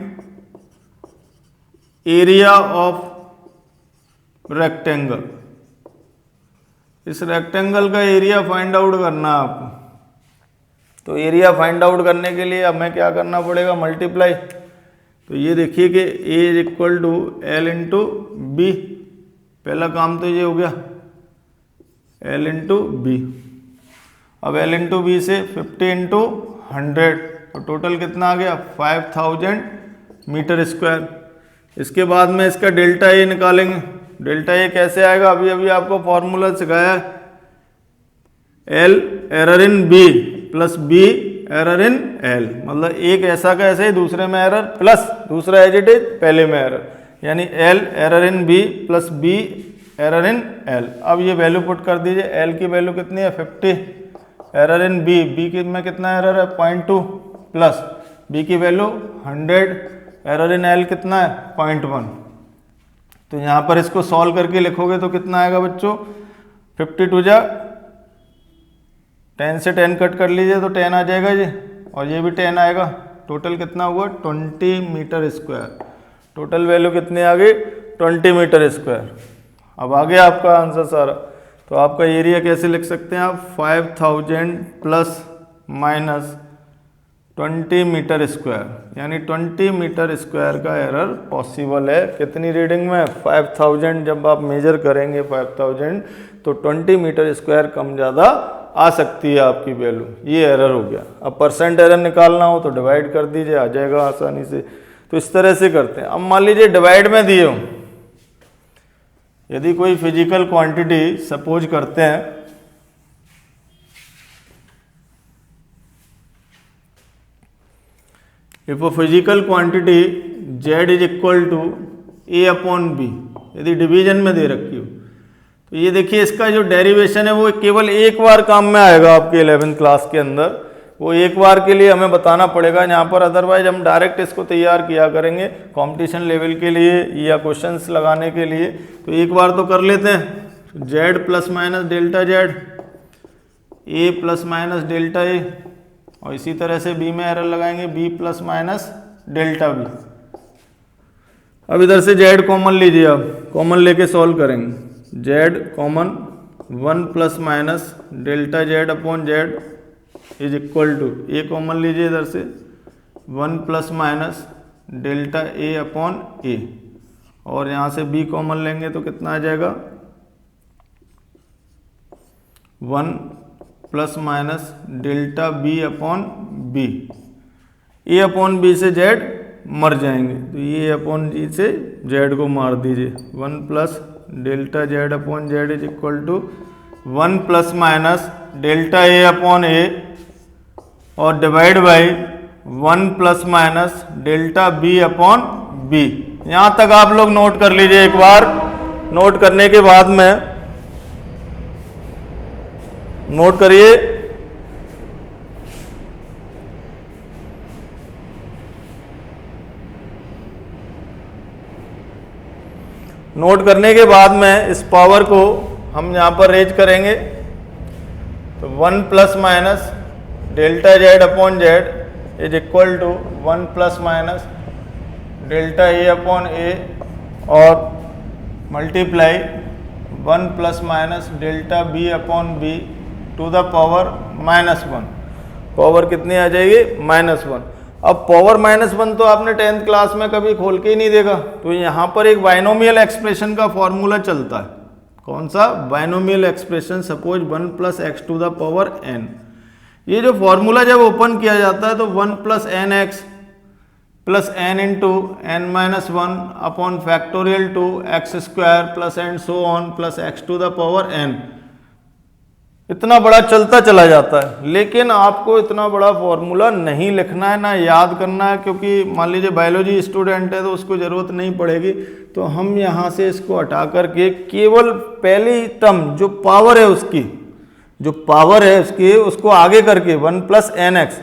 area of rectangle. इस रेक्टेंगल का एरिया फाइंड आउट करना है आपको। तो area find out करने के लिए हमें क्या करना पड़ेगा, मल्टीप्लाई। तो ये देखिए कि A is equal to L into B. पहला काम तो ये हो गया, L इंटू बी। अब L इंटू बी से 50 इंटू 100, तो टोटल कितना आ गया, 5000 मीटर स्क्वायर। इसके बाद में इसका डेल्टा ए निकालेंगे। डेल्टा ए कैसे आएगा, अभी अभी आपको फॉर्मूला सिखाया है, L error in B plus B error in L. मतलब एक ऐसा का ऐसे ही, दूसरे में एरर प्लस दूसरा एज इट इज पहले में एरर, यानी L error in B plus B error in L. अब ये वैल्यू पुट कर दीजिए। एल की वैल्यू कितनी है 50, एरर इन बी, बी में कितना एरर है 0.2 प्लस बी की वैल्यू 100, एरर इन एल कितना है 0.1। तो यहाँ पर इसको सॉल्व करके लिखोगे तो कितना आएगा बच्चों, 52 जा 10 से 10 कट कर लीजिए तो 10 आ जाएगा जी, और ये भी 10 आएगा। टोटल कितना हुआ 20 मीटर स्क्वायर। टोटल वैल्यू कितनी आ गई 20 मीटर स्क्वायर। अब आ गया आपका आंसर सारा। तो आपका एरिया कैसे लिख सकते हैं आप, 5000 प्लस माइनस 20 मीटर स्क्वायर, यानी 20 मीटर स्क्वायर का एरर पॉसिबल है। कितनी रीडिंग में? 5000। जब आप मेजर करेंगे 5000 तो 20 मीटर स्क्वायर कम ज़्यादा आ सकती है आपकी वैल्यू। ये एरर हो गया। अब परसेंट एरर निकालना हो तो डिवाइड कर दीजिए, आ जाएगा आसानी से। तो इस तरह से करते हैं। अब मान लीजिए डिवाइड में दिए हो, यदि कोई फिजिकल क्वांटिटी सपोज करते हैं if a physical quantity z is equal to a upon b, यदि डिवीजन में दे रखी हो तो ये देखिए इसका जो डेरिवेशन है वो केवल एक बार काम में आएगा आपके 11th क्लास के अंदर। वो एक बार के लिए हमें बताना पड़ेगा यहाँ पर, अदरवाइज हम डायरेक्ट इसको तैयार किया करेंगे कंपटीशन लेवल के लिए या क्वेश्चंस लगाने के लिए। तो एक बार तो कर लेते हैं। z plus minus delta z, a plus minus delta a, और इसी तरह से b में एरर लगाएंगे b plus minus delta b। अब इधर से z कॉमन लीजिए, आप कॉमन लेके सॉल्व करेंगे। z common 1 plus minus delta z upon z is equal to a common लीजिए इधर से 1 plus minus delta a upon a, और यहाँ से b कॉमन लेंगे तो कितना आ जाएगा 1 plus minus delta b upon b। a upon b से z मर जाएंगे तो ये अपॉन जी से z को मार दीजिए। 1 plus delta z upon z is equal to 1 plus minus delta a upon a और divide by 1 plus minus delta b upon b। यहाँ तक आप लोग नोट कर लीजिए एक बार। नोट करने के बाद में नोट करिए, नोट करने के बाद में इस पावर को हम यहाँ पर रेज करेंगे तो 1 plus minus delta z upon z is equal to 1 plus minus delta a upon a और multiply 1 plus minus delta b upon b to the power -1। Power कितनी आ जाएगी? -1। अब पावर -1 तो आपने 10th क्लास में कभी खोल के ही नहीं देखा। तो यहाँ पर एक बाइनोमियल एक्सप्रेशन का फॉर्मूला चलता है। कौन सा? Binomial expression. Suppose 1 plus x to the power n। ये जो फॉर्मूला जब ओपन किया जाता है तो 1 plus n x plus n into n minus 1 upon factorial two x square plus and so on plus x to the power n, इतना बड़ा चलता चला जाता है। लेकिन आपको इतना बड़ा फॉर्मूला नहीं लिखना है, ना याद करना है, क्योंकि मान लीजिए बायोलॉजी स्टूडेंट है तो उसको ज़रूरत नहीं पड़ेगी। तो हम यहाँ से इसको हटा करके केवल पहली टर्म जो पावर है उसकी, जो पावर है उसकी, उसको आगे करके 1 plus n x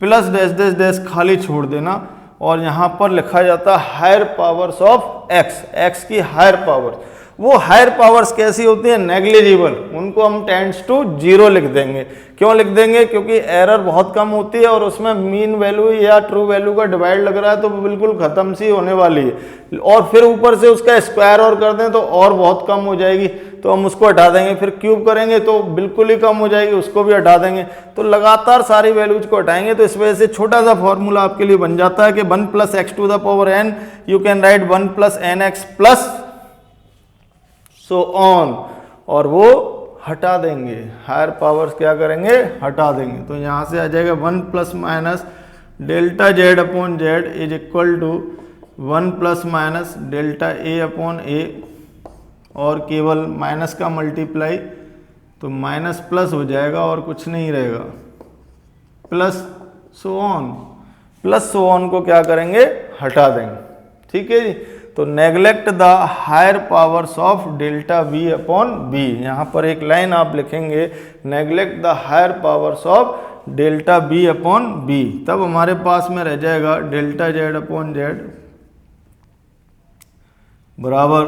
plus dash dash dash खाली छोड़ देना, और यहाँ पर लिखा जाता है higher powers of x, x की हायर पावर्स। वो हायर पावर्स कैसी होती हैं? नेग्लिजिबल। उनको हम टेंड्स टू 0 लिख देंगे। क्यों लिख देंगे? क्योंकि एरर बहुत कम होती है और उसमें मीन वैल्यू या ट्रू वैल्यू का डिवाइड लग रहा है तो वो बिल्कुल खत्म सी होने वाली है। और फिर ऊपर से उसका स्क्वायर और कर दें तो और बहुत कम हो जाएगी, तो हम उसको हटा देंगे। फिर क्यूब करेंगे तो बिल्कुल ही कम हो जाएगी, उसको भी हटा देंगे। तो लगातार सारी वैल्यूज को हटाएंगे। तो इस वजह से छोटा सा फॉर्मूला आपके लिए बन जाता है कि 1 plus x to the power n, you can write 1 plus n x plus so on, और वो हटा देंगे। हायर पावर्स क्या करेंगे? हटा देंगे। तो यहाँ से आ जाएगा 1 plus minus delta z upon z is equal to 1 plus minus delta a upon a, और केवल माइनस का मल्टीप्लाई तो माइनस प्लस हो जाएगा और कुछ नहीं रहेगा, plus so on. Plus so on को क्या करेंगे? हटा देंगे। ठीक है जी। तो neglect the higher powers of delta v upon b। यहाँ पर एक लाइन आप लिखेंगे, neglect the higher powers of delta b upon b। तब हमारे पास में रह जाएगा डेल्टा z अपॉन z बराबर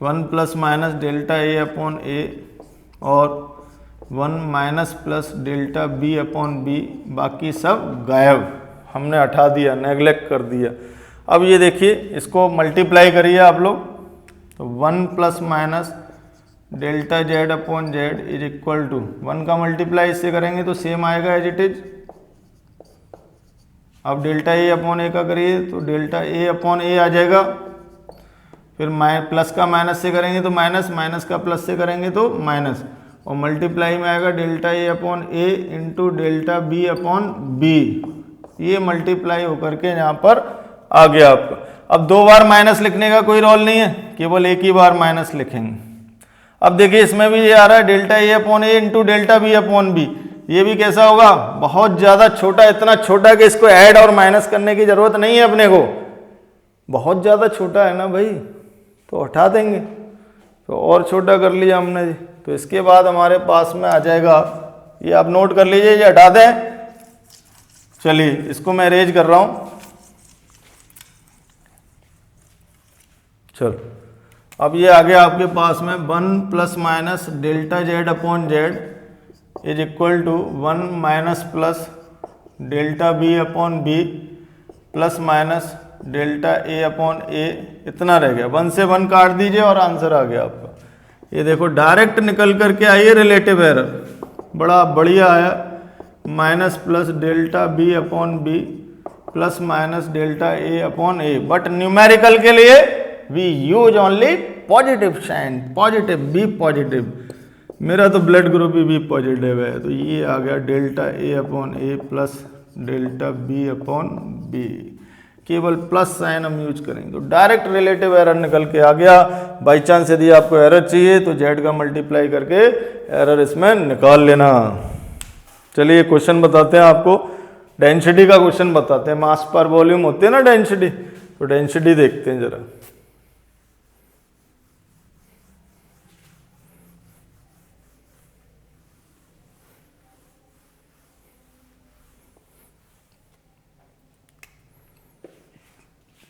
1 plus minus delta a upon a और 1 minus plus delta b upon b। बाकी सब गायब, हमने हटा दिया, नेग्लेक्ट कर दिया। अब ये देखिए, इसको मल्टीप्लाई करिए आप लोग, तो 1 plus minus delta z upon z is equal to 1 का मल्टीप्लाई इससे करेंगे तो सेम आएगा एज इट इज अब डेल्टा ए अपॉन ए का करिए तो डेल्टा ए अपॉन ए आ जाएगा, फिर प्लस का माइनस से करेंगे तो माइनस, माइनस का प्लस से करेंगे तो माइनस, और मल्टीप्लाई में आएगा डेल्टा ए अपॉन ए into delta B upon B. ये मल्टीप्लाई होकर के यहाँ पर आ गया आपका। अब 2 बार माइनस लिखने का कोई रोल नहीं है, केवल एक ही बार माइनस लिखेंगे। अब देखिए इसमें भी ये आ रहा है डेल्टा ए अपॉन ए into delta B upon B. ये भी कैसा होगा, बहुत ज़्यादा छोटा, इतना छोटा कि इसको ऐड और माइनस करने की ज़रूरत नहीं है अपने को, बहुत ज़्यादा छोटा है ना भाई, तो हटा देंगे, तो और छोटा कर लिया हमने जी। तो इसके बाद हमारे पास में आ जाएगा, ये आप नोट कर लीजिए, ये हटा दें। चलिए इसको मैं अरेंज कर रहा हूँ। चलो अब ये आ गया आपके पास में 1 plus minus delta Z upon Z is equal to 1 minus plus delta B upon B plus minus delta A upon A. इतना रह गया, 1 से 1 काट दीजिए और आंसर आ गया आपका। ये देखो डायरेक्ट निकल करके आई है रिलेटिव एरर, बड़ा बढ़िया आया, minus plus delta B upon B plus minus delta A upon a. But numerical के लिए we use only positive sign, positive, B positive. मेरा तो ब्लड ग्रुप भी पॉजिटिव है, तो ये आ गया delta A upon A plus delta B upon B. केवल प्लस साइन हम यूज करेंगे तो डायरेक्ट रिलेटिव एरर निकल के आ गया। बाई चांस यदि आपको एरर चाहिए तो जेड का मल्टीप्लाई करके एरर इसमें निकाल लेना। चलिए क्वेश्चन बताते हैं आपको, डेंसिटी का क्वेश्चन बताते हैं। मास पर वॉल्यूम होते हैं ना डेंसिटी, तो डेंसिटी देखते हैं जरा।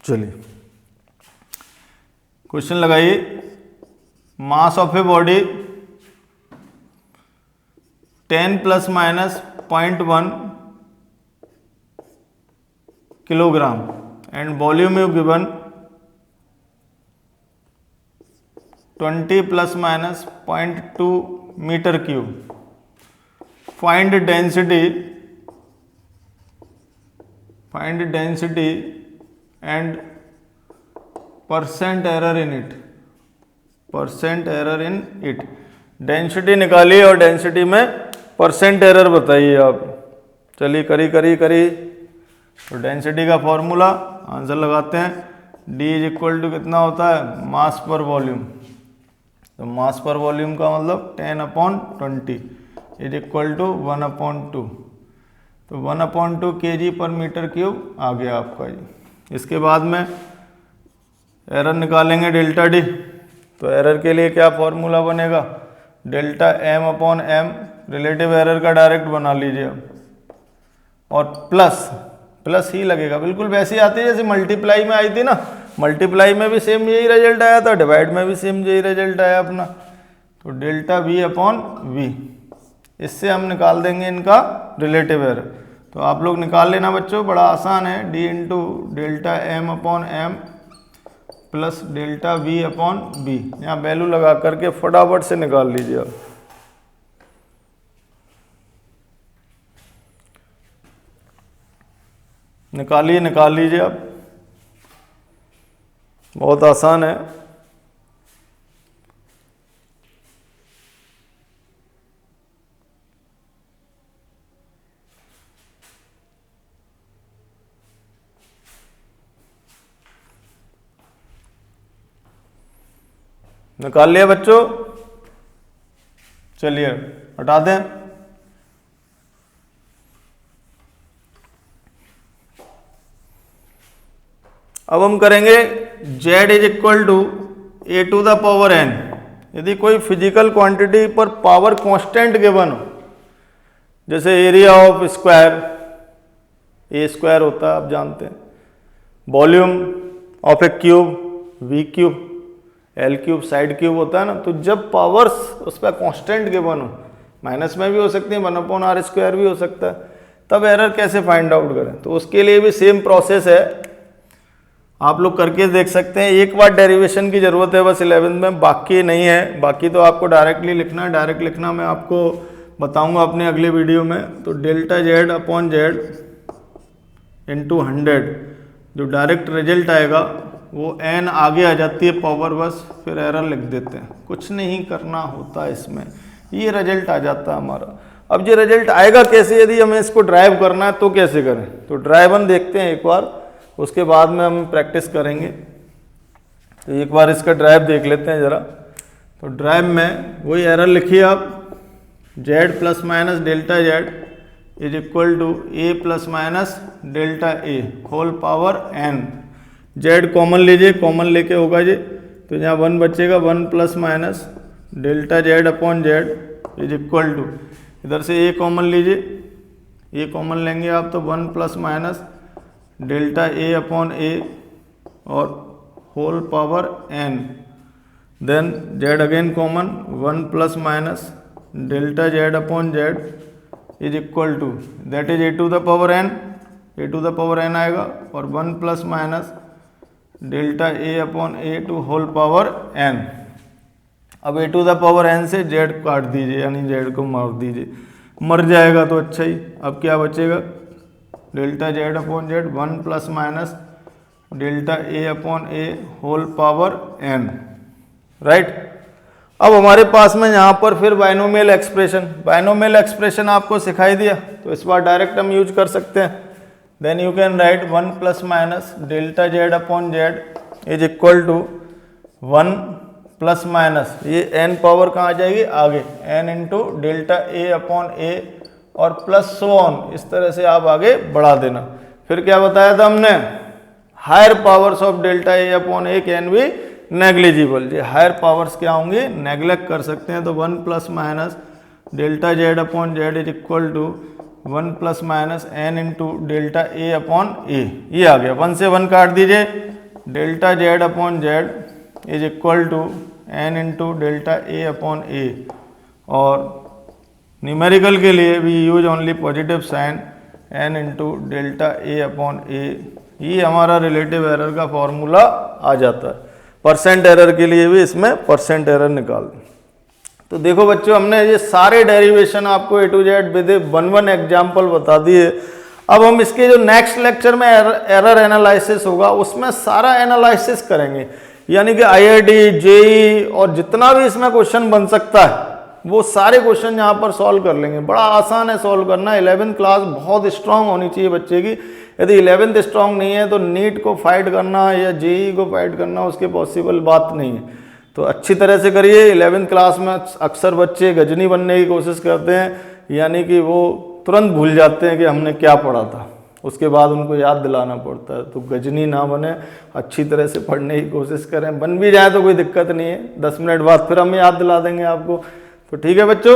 चलिए क्वेश्चन लगाइए, mass of a body 10 plus minus 0.1 kilogram and volume is given 20 plus minus 0.2 metre cube. Find density and percent error in it, percent error in it. Density निकालिए और डेंसिटी में percent error बताइए आप। चलिए करी। तो density का formula answer लगाते हैं, D इज इक्वल टू कितना होता है, मास पर वॉल्यूम। तो मास पर वॉल्यूम का मतलब 10/20 इज इक्वल टू 1/2। तो 1/2 kg पर मीटर क्यूब आ गया आपका जी। इसके बाद में एरर निकालेंगे डेल्टा डी। तो एरर के लिए क्या फॉर्मूला बनेगा, delta m upon m, relative error का डायरेक्ट बना लीजिए अब, और प्लस ही लगेगा, बिल्कुल वैसी आती है जैसे मल्टीप्लाई में आई थी ना। मल्टीप्लाई में भी सेम यही रिजल्ट आया था, डिवाइड में भी सेम यही रिजल्ट आया अपना। तो डेल्टा वी अपॉन वी, इससे हम निकाल देंगे इनका रिलेटिव एरर। तो आप लोग निकाल लेना बच्चों, बड़ा आसान है। D इंटू delta m upon m plus delta v upon b, यहाँ वैल्यू लगा करके फटाफट से निकाल लीजिए आप। निकाल लीजिए आप, बहुत आसान है। निकाल लिया बच्चों, चलिए हटा दें। अब हम करेंगे z is equal to a to the power n। यदि कोई फिजिकल क्वांटिटी पर पावर कांस्टेंट गिवन हो, जैसे area of square a square होता है आप जानते हैं, volume of a cube v cube, L cube side cube होता है ना। तो जब पावर्स उस पर कांस्टेंट गिवन हो, माइनस में भी हो सकती है, 1/r² भी हो सकता है, तब एरर कैसे फाइंड आउट करें। तो उसके लिए भी सेम प्रोसेस है, आप लोग करके देख सकते हैं। एक बार डेरिवेशन की ज़रूरत है बस 11th में, बाकी नहीं है। बाकी तो आपको डायरेक्टली लिखना है, डायरेक्ट लिखना मैं आपको बताऊंगा अपने अगले वीडियो में। तो delta Z upon z into 100, जो डायरेक्ट रिजल्ट आएगा वो n आगे आ जाती है पावर, बस फिर एरर लिख देते हैं, कुछ नहीं करना होता इसमें, ये रिजल्ट आ जाता है हमारा। अब ये रिजल्ट आएगा कैसे, यदि हमें इसको ड्राइव करना है तो कैसे करें, तो ड्राइव देखते हैं एक बार, उसके बाद में हम प्रैक्टिस करेंगे। तो एक बार इसका ड्राइव देख लेते हैं ज़रा। तो ड्राइव में वही एरर लिखिए आप, z plus minus delta z is equal to a plus minus delta a whole power n। z common लीजिए, कॉमन लेके होगा ये, तो यहाँ 1 बचेगा, 1 plus minus delta z upon z is equal to, इधर से a कॉमन लीजिए, a कॉमन लेंगे आप तो 1 plus minus delta a upon a और whole power n, then z again common, 1 plus minus delta z upon z is equal to, that is a to the power n, a to the power n आएगा, और 1 plus minus delta a upon a to whole power n। अब a to the power n से z काट दीजिए, यानी z को मार दीजिए, मर जाएगा तो अच्छा ही। अब क्या बचेगा, delta z upon z 1 plus minus delta a upon a whole power n, right. अब हमारे पास में यहाँ पर फिर बाइनोमियल एक्सप्रेशन आपको सिखाई दिया, तो इस बार डायरेक्ट हम यूज कर सकते हैं। Then you can write 1 plus minus delta z upon z is equal to 1 plus minus, ये n पावर कहाँ आ जाएगी आगे, n into delta a upon a और प्लस सो ऑन, इस तरह से आप आगे बढ़ा देना। फिर क्या बताया था हमने, higher powers of delta a upon a can be negligible, ये हायर पावर्स क्या होंगे, नेग्लेक्ट कर सकते हैं। तो 1 plus minus delta z upon z is equal to 1 plus minus n into delta a upon a, ये आ गया, 1 से 1 काट दीजिए, delta z upon z is equal to n into delta a upon a, और न्यूमेरिकल के लिए we use only positive sign, n into delta a upon a, ये हमारा रिलेटिव एरर का फॉर्मूला आ जाता है। परसेंट एरर के लिए भी इसमें परसेंट एरर निकाल। तो देखो बच्चों, हमने ये सारे डेरिवेशन आपको A to Z with 1 example बता दिए। अब हम इसके जो नेक्स्ट लेक्चर में एरर एनालिसिस होगा उसमें सारा एनालिसिस करेंगे, यानी कि IIT JEE और जितना भी इसमें क्वेश्चन बन सकता है वो सारे क्वेश्चन यहाँ पर सॉल्व कर लेंगे। बड़ा आसान है सॉल्व करना। 11th क्लास बहुत स्ट्रांग होनी चाहिए बच्चे की, यदि 11th स्ट्रांग नहीं है तो नीट को फाइट करना या JEE को फाइट करना उसके पॉसिबल बात नहीं है। तो अच्छी तरह से करिए। 11th क्लास में अक्सर बच्चे गजनी बनने की कोशिश करते हैं, यानी कि वो तुरंत भूल जाते हैं कि हमने क्या पढ़ा था, उसके बाद उनको याद दिलाना पड़ता है। तो गजनी ना बने, अच्छी तरह से पढ़ने की कोशिश करें। बन भी जाए तो कोई दिक्कत नहीं है, 10 मिनट बाद फिर हम याद दिला देंगे आपको। तो ठीक है बच्चों।